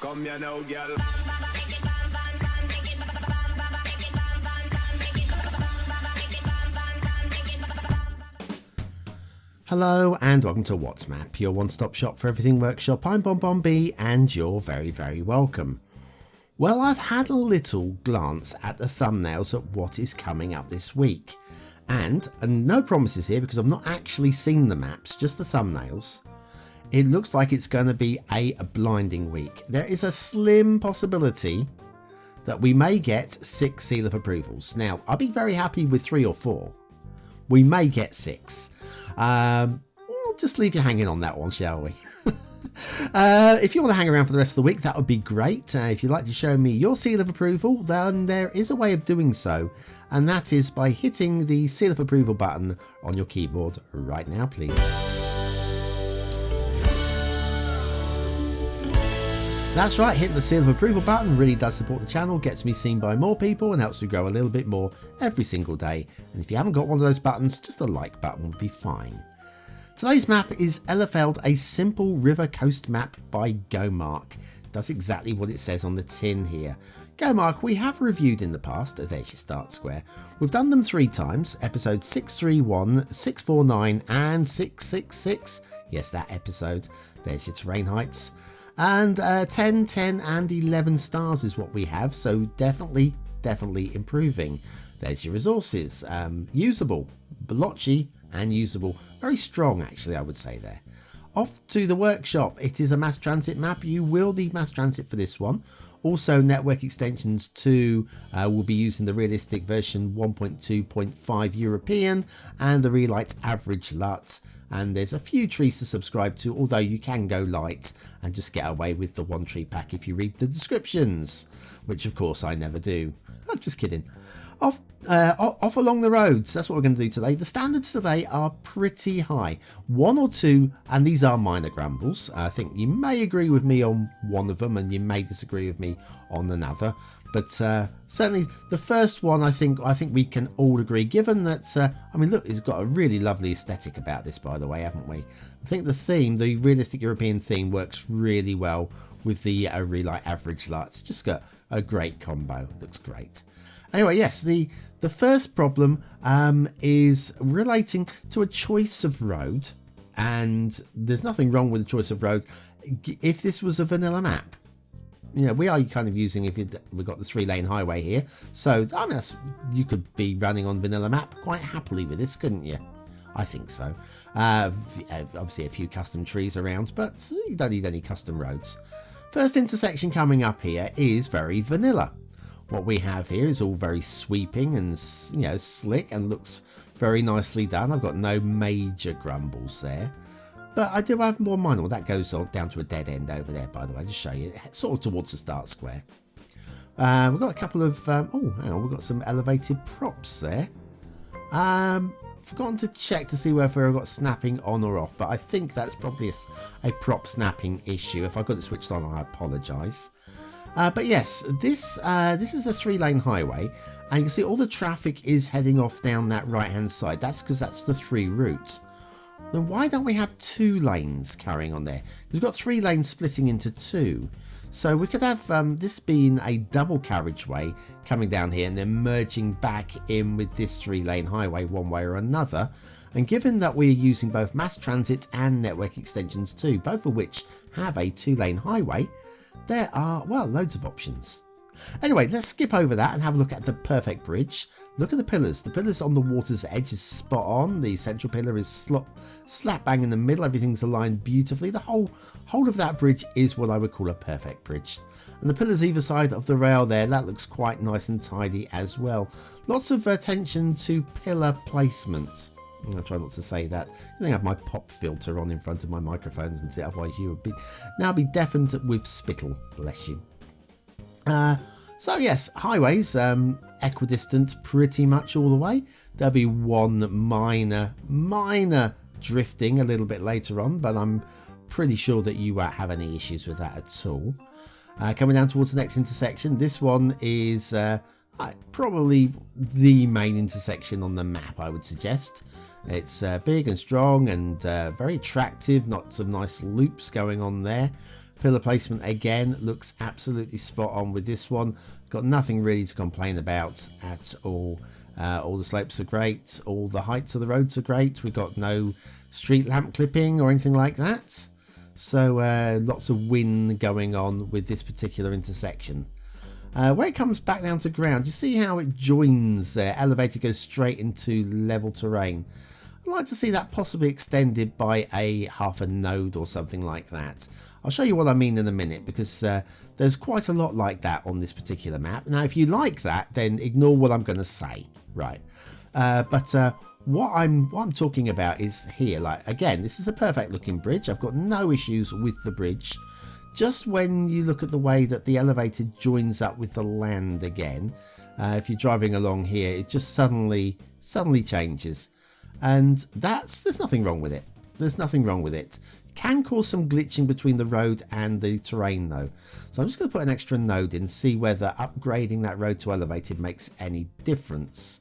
Come here now, girl. Hello and welcome to What's Map, your one-stop shop for everything workshop. I'm BonBonB and you're very, very welcome. Well, I've had a little glance at the thumbnails at what is coming up this week. And no promises here because I've not actually seen the maps, just the thumbnails. It looks like it's going to be a blinding week. There is a slim possibility that we may get 6 seal of approvals. Now, I'll be very happy with 3 or 4. We may get 6. We'll just leave you hanging on that one, shall we? If you want to hang around for the rest of the week, that would be great. If you'd like to show me your seal of approval, then there is a way of doing so, and that is by hitting the seal of approval button on your keyboard right now, please. That's right, hitting the seal of approval button really does support the channel, gets me seen by more people and helps me grow a little bit more every single day. And if you haven't got one of those buttons, just the like button would be fine. Today's map is Ellafeld, a simple river coast map by gomark. Does exactly what it says on the tin here. gomark we have reviewed in the past. There's your start square. We've done them 3 times, episodes 631, 649 and 666. Yes, that episode. There's your terrain heights. And 10, 10 and 11 stars is what we have, so definitely improving. There's your resources, usable, blotchy and usable, very strong actually I would say there. Off to the workshop. It is a mass transit map. You will need mass transit for this one. Also network extensions 2 will be using the realistic version 1.2.5 European and the Relight average LUT. And there's a few trees to subscribe to, although you can go light and just get away with the 1 tree pack if you read the descriptions, which of course I never do. I'm just kidding. Off along the roads, that's what we're going to do today. The standards today are pretty high. 1 or 2, and these are minor grumbles. I think you may agree with me on one of them and you may disagree with me on another. But certainly the first one, I think we can all agree, given that, I mean, look, it's got a really lovely aesthetic about this, by the way, haven't we? I think the theme, the realistic European theme, works really well with the Relight average LUT. It's just got a great combo. Looks great. Anyway, yes, the first problem is relating to a choice of road. And there's nothing wrong with the choice of road if this was a vanilla map. You know, we are kind of using, we've got the 3-lane highway here, so I mean, you could be running on vanilla map quite happily with this, couldn't you? I think so. Obviously a few custom trees around, but you don't need any custom roads. First intersection coming up here is very vanilla. What we have here is all very sweeping and, you know, slick and looks very nicely done. I've got no major grumbles there. But I do have more minor. Well, that goes on down to a dead end over there, by the way. I'll just show you. Sort of towards the start square. We've got a couple of... oh, hang on. We've got some elevated props there. Forgotten to check to see whether I've got snapping on or off. But I think that's probably a prop snapping issue. If I've got it switched on, I apologise. But yes, this is a 3-lane highway. And you can see all the traffic is heading off down that right-hand side. That's because that's the 3 route. Then why don't we have 2 lanes carrying on there? We've got 3 lanes splitting into 2. So we could have this being a double carriageway coming down here and then merging back in with this 3-lane highway one way or another. And given that we're using both mass transit and network extensions too, both of which have a 2-lane highway, there are, well, loads of options. Anyway, let's skip over that and have a look at the perfect bridge. Look at the pillars. The pillars on the water's edge is spot on. The central pillar is slap bang in the middle. Everything's aligned beautifully. The whole of that bridge is what I would call a perfect bridge. And the pillars either side of the rail there, that looks quite nice and tidy as well. Lots of attention to pillar placement. I'm going to try not to say that. I think I have my pop filter on in front of my microphones and see, otherwise you would now be deafened with spittle. Bless you. So yes, highways, equidistant pretty much all the way. There'll be one minor drifting a little bit later on, but I'm pretty sure that you won't have any issues with that at all. Coming down towards the next intersection, this one is probably the main intersection on the map, I would suggest. It's big and strong and very attractive, lots of nice loops going on there. Pillar placement again looks absolutely spot on with this one. Got nothing really to complain about at all. All the slopes are great. All the heights of the roads are great. We've got no street lamp clipping or anything like that. So lots of win going on with this particular intersection. Where it comes back down to ground, you see how it joins there. Elevator goes straight into level terrain. I'd like to see that possibly extended by half a node or something like that. I'll show you what I mean in a minute, because there's quite a lot like that on this particular map. Now, if you like that, then ignore what I'm going to say, right? What I'm talking about is here. Like, again, this is a perfect looking bridge. I've got no issues with the bridge. Just when you look at the way that the elevator joins up with the land again, if you're driving along here, it just suddenly changes. And there's nothing wrong with it. There's nothing wrong with it. Can cause some glitching between the road and the terrain though. So I'm just going to put an extra node in, see whether upgrading that road to elevated makes any difference.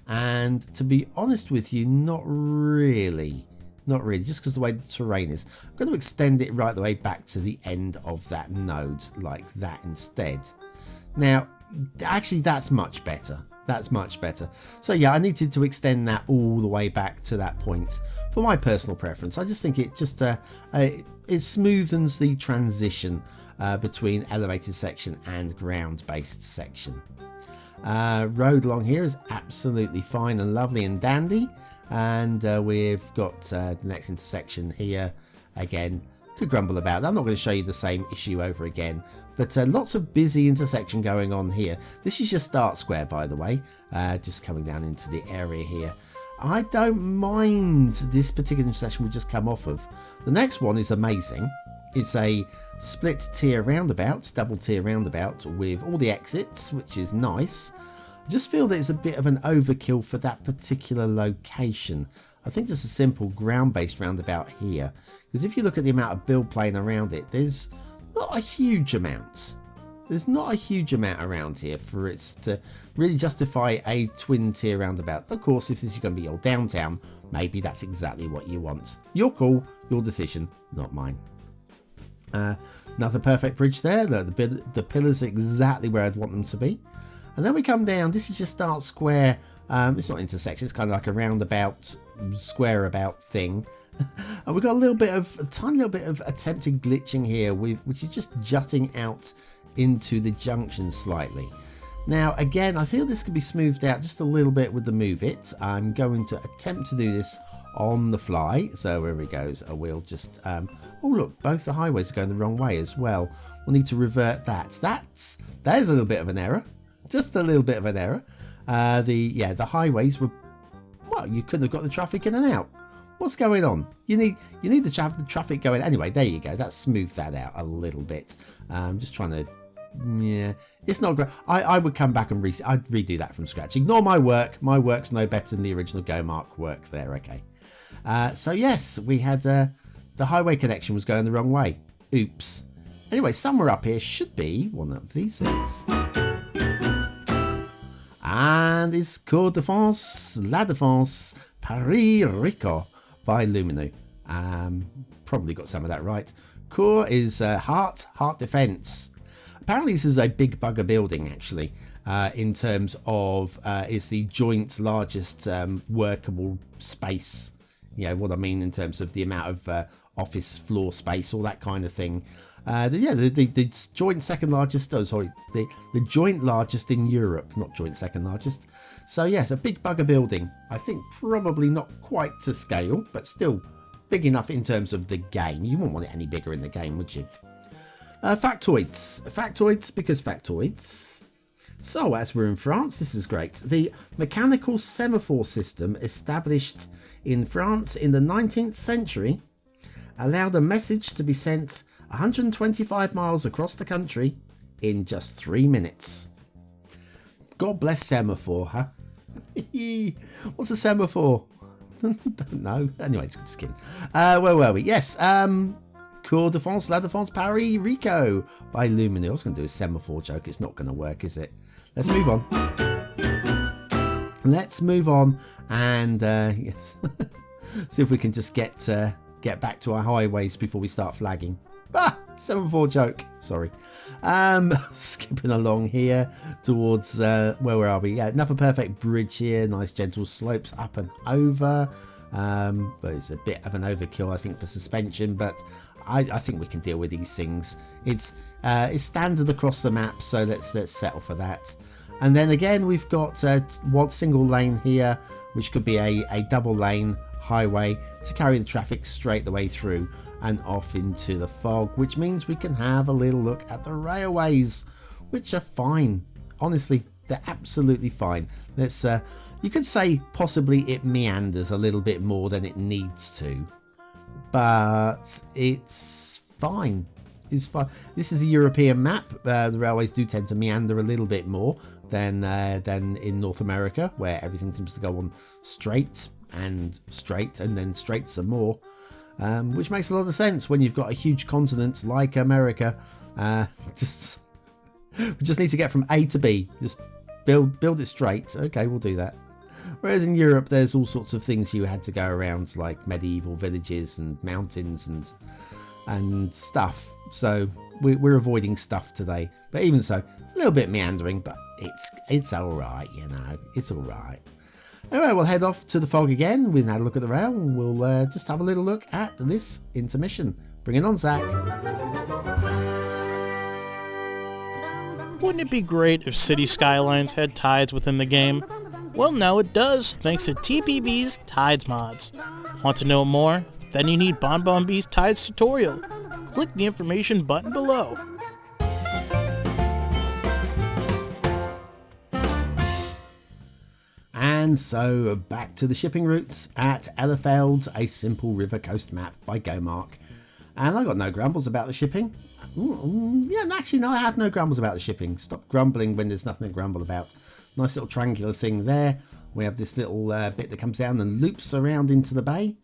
And to be honest with you, not really. Not really, just because the way the terrain is. I'm going to extend it right the way back to the end of that node like that instead. Now, actually that's much better. That's much better. So yeah, I needed to extend that all the way back to that point for my personal preference. I just think it just it smoothens the transition between elevated section and ground-based section. Road along here is absolutely fine and lovely and dandy, and we've got the next intersection here. Again, could grumble about that. I'm not going to show you the same issue over again, but lots of busy intersection going on here. This is your start square, by the way, just coming down into the area here. I don't mind this particular intersection we just come off of. The next one is amazing. It's a split tier roundabout, double tier roundabout with all the exits, which is nice. I just feel that it's a bit of an overkill for that particular location. I think just a simple ground-based roundabout here, because if you look at the amount of build plane around it, there's not a huge amount. There's not a huge amount around here for it to really justify a twin tier roundabout. Of course, if this is going to be your downtown, maybe that's exactly what you want. Your call, your decision, not mine. Another perfect bridge there. The pillars are exactly where I'd want them to be. And then we come down. This is your start square. It's not intersection. It's kind of like a roundabout, square about thing. And we've got a tiny little bit of attempted glitching here, which is just jutting out into the junction slightly. Now, again, I feel this could be smoothed out just a little bit with the move it. I'm going to attempt to do this on the fly. So where it goes, I will just oh look, both the highways are going the wrong way as well. We'll need to revert that. There's a little bit of an error, just a little bit of an error. The highways were, well, you couldn't have got the traffic in and out. What's going on? You need the traffic going. Anyway, there you go. That smoothed that out a little bit. I'm just trying to, yeah, it's not great. I would come back and I'd redo that from scratch. Ignore my work. My work's no better than the original gomark work there. Okay. So yes, we had the highway connection was going the wrong way. Oops. Anyway, somewhere up here should be one of these things. And it's Coeur Défense, La Défense, Paris, RICO by Luminou. Probably got some of that right. Coeur is heart defense. Apparently this is a big bugger building actually, in terms of it's the joint largest workable space. You know what I mean in terms of the amount of office floor space, all that kind of thing. The joint second largest, the joint largest in Europe, not joint second largest. So yes, a big bugger building. I think probably not quite to scale, but still big enough in terms of the game. You wouldn't want it any bigger in the game, would you? Factoids because factoids. So as we're in France, this is great. The mechanical semaphore system established in France in the 19th century allowed a message to be sent 125 miles across the country in just 3 minutes. God bless semaphore, huh? What's a semaphore? Don't know. Anyway, just kidding. Where were we? Yes, Coeur Défense, La Défense, Paris, RICO by Luminou. I was going to do a semaphore joke. It's not going to work, is it? Let's move on. Let's move on and yes, see if we can just get back to our highways before we start flagging. 7-4 joke. Sorry. Skipping along here towards, where are we? Yeah, another perfect bridge here. Nice gentle slopes up and over. But it's a bit of an overkill, I think, for suspension. But I think we can deal with these things. It's standard across the map, so let's settle for that. And then again, we've got one single lane here, which could be a double lane highway to carry the traffic straight the way through and off into the fog, which means we can have a little look at the railways, which are fine. Honestly, they're absolutely fine. Let's you could say possibly it meanders a little bit more than it needs to, but it's fine. It's fine. This is a European map. The railways do tend to meander a little bit more than in North America, where everything seems to go on straight and then straight some more, which makes a lot of sense when you've got a huge continent like America. We just need to get from A to B. Just build it straight. Okay, we'll do that. Whereas in Europe, there's all sorts of things you had to go around, like medieval villages and mountains and stuff. So we're avoiding stuff today. But even so, it's a little bit meandering, but it's all right, you know. It's all right. Anyway, we'll head off to the fog again. We've had a look at the rail, and we'll just have a little look at this intermission. Bring it on, Zach. Wouldn't it be great if Cities Skylines had tides within the game? Well, now it does, thanks to TPB's Tides mods. Want to know more? Then you need BonBonB's Tides tutorial. Click the information button below. And so back to the shipping routes at Ellafeld, a simple river coast map by gomark. And I got no grumbles about the shipping. Yeah, actually, no, I have no grumbles about the shipping. Stop grumbling when there's nothing to grumble about. Nice little triangular thing there. We have this little bit that comes down and loops around into the bay.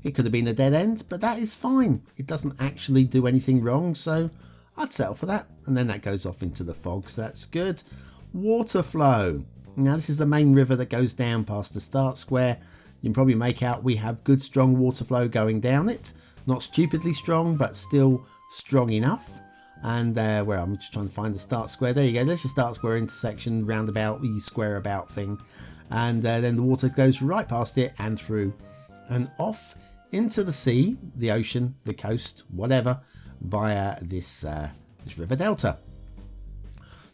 It could have been a dead end, but that is fine. It doesn't actually do anything wrong, so I'd settle for that. And then that goes off into the fog, so that's good. Water flow. Now, this is the main river that goes down past the start square. You can probably make out we have good, strong water flow going down it. Not stupidly strong, but still strong enough. And where I'm just trying to find the start square. There you go. There's your start square intersection, roundabout, square about thing. And then the water goes right past it and through and off into the sea, the ocean, the coast, whatever, via this river delta.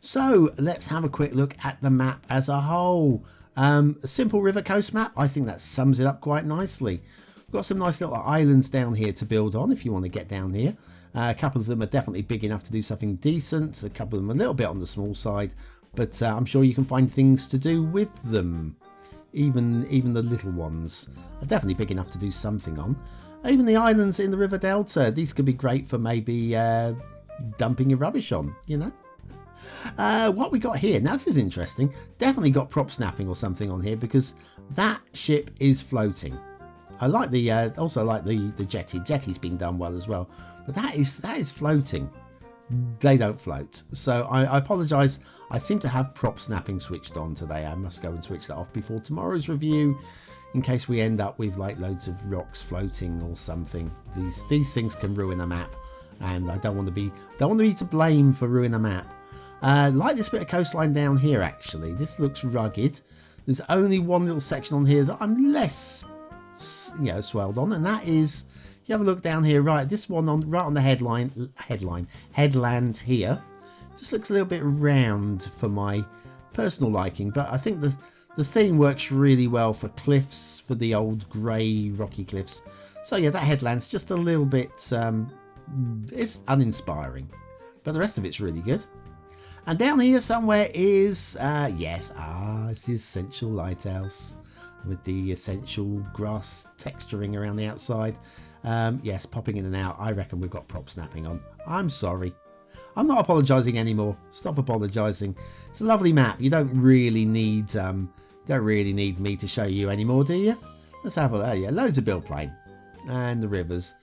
So let's have a quick look at the map as a whole. A simple river coast map. I think that sums it up quite nicely. We've got some nice little islands down here to build on if you want to get down here. A couple of them are definitely big enough to do something decent. A couple of them are a little bit on the small side, but I'm sure you can find things to do with them. Even the little ones are definitely big enough to do something on. Even the islands in the river delta, these could be great for maybe dumping your rubbish on, you know. What we got here, now this is interesting. Definitely got prop snapping or something on here, because that ship is floating. I like the also like the jetty. Jetty's been done well as well, but that is floating. They don't float, so I apologise. I seem to have prop snapping switched on today. I must go and switch that off before tomorrow's review, in case we end up with like loads of rocks floating or something. These things can ruin a map, and I don't want to be to blame for ruining a map. Like this bit of coastline down here, actually. This looks rugged. There's only one little section on here that I'm less, swelled on, and that is, you have a look down here, right, this one right on the headland here, just looks a little bit round for my personal liking, but I think the theme works really well for cliffs, for the old grey rocky cliffs. So yeah, that headland's just a little bit, it's uninspiring, but the rest of it's really good. And down here somewhere is, it's the Essential Lighthouse with the essential grass texturing around the outside. Yes, popping in and out. I reckon we've got prop snapping on. I'm sorry. I'm not apologising anymore. Stop apologising. It's a lovely map. You don't really need me to show you anymore, do you? Let's have a loads of build plane and the rivers.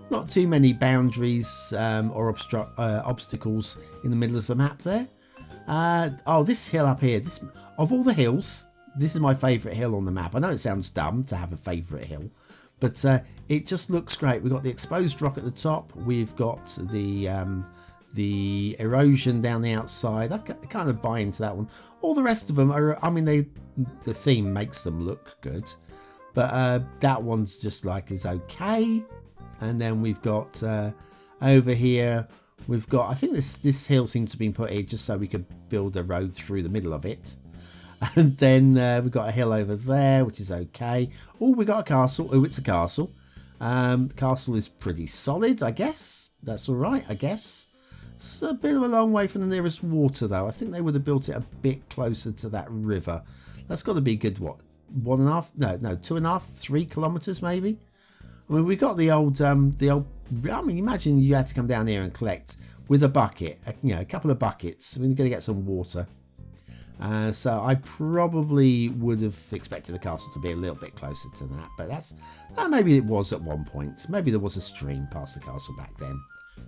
Not too many boundaries or obstacles in the middle of the map there. This hill up here. This, of all the hills, this is my favourite hill on the map. I know it sounds dumb to have a favourite hill, But it just looks great. We've got the exposed rock at the top. We've got the erosion down the outside. I kind of buy into that one. All the rest of them are, I mean, the theme makes them look good, but that one's just like is okay. And then we've got over here, we've got, I think this hill seems to have been put here just so we could build a road through the middle of it. And then we've got a hill over there, which is okay. Oh, we got a castle. Oh, it's a castle. The castle is pretty solid, I guess. That's all right, I guess. It's a bit of a long way from the nearest water, though. I think they would have built it a bit closer to that river. That's got to be good, what, 1.5? No, 2.5, 3 kilometers, maybe. I mean, we got the old. I mean, imagine you had to come down here and collect with a bucket, a couple of buckets. We're going to get some water. So I probably would have expected the castle to be a little bit closer to that, but maybe it was at one point. Maybe there was a stream past the castle back then,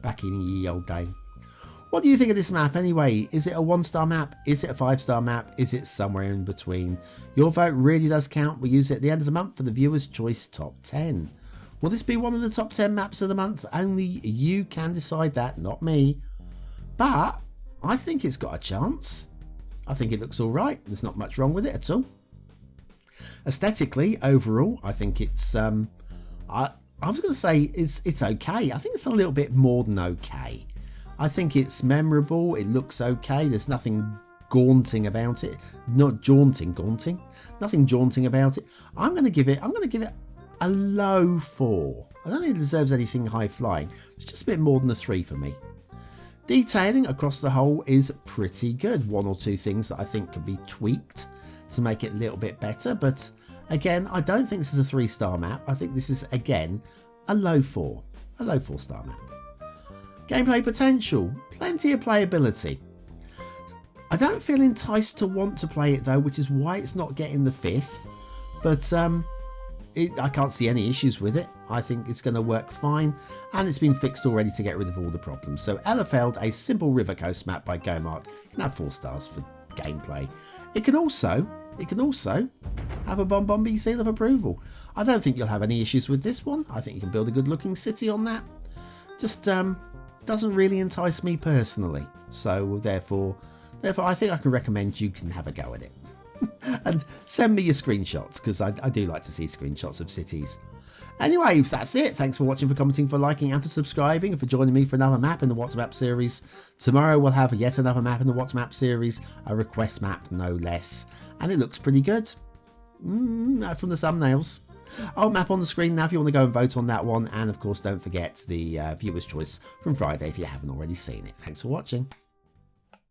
back in ye old day. What do you think of this map anyway? Is it a 1-star map? Is it a 5-star map? Is it somewhere in between? Your vote really does count. We use it at the end of the month for the Viewer's Choice Top 10. Will this be one of the top 10 maps of the month? Only you can decide that, not me. But I think it's got a chance. I think it looks all right. There's not much wrong with it at all. Aesthetically, overall, I think it's I was going to say it's okay. I think it's a little bit more than okay. I think it's memorable. It looks okay. There's nothing gaunting about it. Not jaunting. Nothing jaunting about it. I'm going to give it a low 4. I don't think it deserves anything high flying. It's just a bit more than a 3 for me. Detailing across the whole is pretty good. 1 or 2 things that I think can be tweaked to make it a little bit better. But again, I don't think this is a 3-star map. I think this is, again, a low 4. A low 4-star map. Gameplay potential. Plenty of playability. I don't feel enticed to want to play it though, which is why it's not getting the 5th. But I can't see any issues with it. I think it's going to work fine, and it's been fixed already to get rid of all the problems. So Ellafeld, a simple river coast map by Gomark, can have 4 stars for gameplay. It can also have a BonBonB seal of approval. I don't think you'll have any issues with this one. I think you can build a good looking city on that. Just doesn't really entice me personally. So therefore I think I can recommend you can have a go at it. And send me your screenshots, because I do like to see screenshots of cities. Anyway, that's it. Thanks for watching, for commenting, for liking, and for subscribing, and for joining me for another map in the What's Map series. Tomorrow we'll have yet another map in the What's Map series, a request map no less, and it looks pretty good from the thumbnails. I'll map on the screen now if you want to go and vote on that one, and of course don't forget the Viewer's Choice from Friday if you haven't already seen it. Thanks for watching.